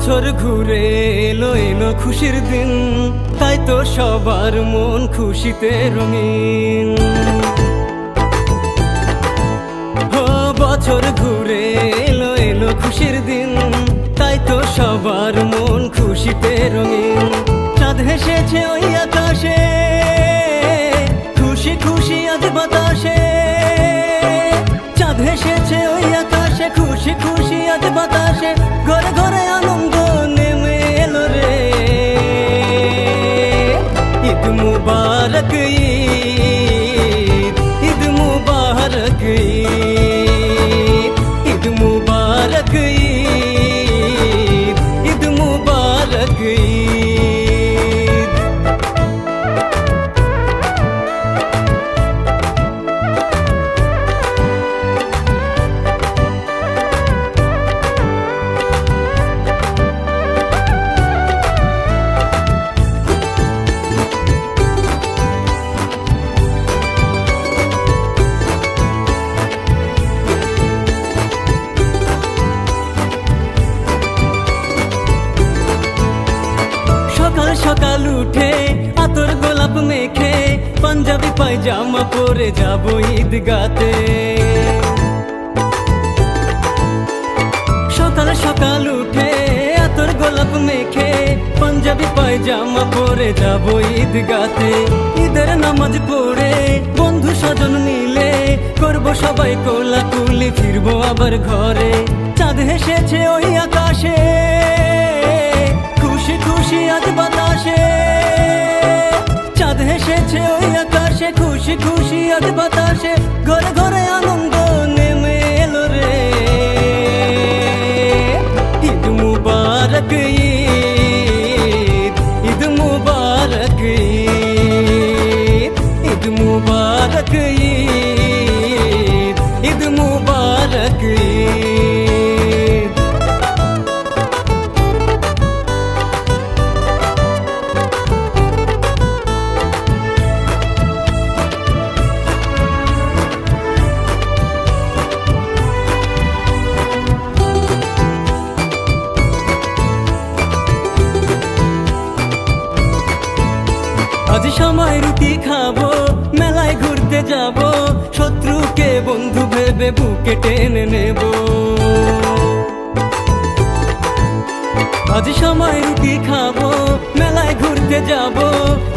বছর ঘুরে এলো এলো খুশির দিন, তাই তো সবার মন খুশিতে রঙিন। ও বছর ঘুরে এলো এলো খুশির দিন, তাই তো সবার মন খুশিতে রঙিন। চাঁদ হেসেছে ওই আকাশে, খুশি খুশি আজ বাতাসে। চাঁদ হেসেছে ওই আকাশে, খুশি খুশি আজ বাতাসে। ঘরে ঘরে আনন্দ নেমে এলো রে। ঈদ মুবারক ঈদ, ঈদ মুবারক ঈদ, ঈদ মুবারক ঈদ, ঈদ মুবারক ঈদ। সকাল সকাল উঠে আতর গোলাপ মেখে, পাঞ্জাবি পায়জামা পরে যাব ঈদগাতে। সকাল সকাল উঠে আতর গোলাপ মেখে, পাঞ্জাবি পায়জামা পরে যাব ঈদগাতে। ঈদের নামাজ পড়ে বন্ধু স্বজন মিলে করব সবাই কোলাকুলি, ফিরবো আবার ঘরে। চাঁদ হেসেছে ওই আকাশে, খুশি খুশি আজ বাতাসে। চাঁদ হেসেছে ওই আকাশে, খুশি খুশি আজ বাতাসে। ঘরে ঘরে আনন্দ নেমে এলো রে। ঈদ মুবারক ঈদ, ঈদ মুবারক ঈদ, ঈদ মুবারক ঈদ, ঈদ মুবারক ঈদ। আজ সময় রুটি খাবো, মেলায় ঘুরতে যাব, শত্রুকে বন্ধু ভেবে বুকে টেনে নেব। আজ সময় রুটি খাবো, মেলায় ঘুরতে যাব,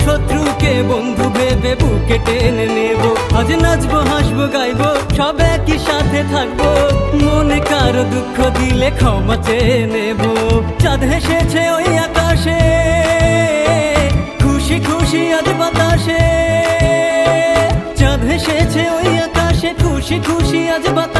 শত্রুকে বন্ধু ভেবে বুকে টেনে নেব। আজ নাচবো হাসবো গাইবো, সব একই সাথে থাকবো, মনে কারো দুঃখ দিলে ক্ষমা চেয়ে নেব। চাঁদ হেসেছে ওই আকাশে, খুশি খুশি আজ বাতাসে। চাঁদ হেসেছে ওই আকাশে, খুশি খুশি আজ বাতাসে।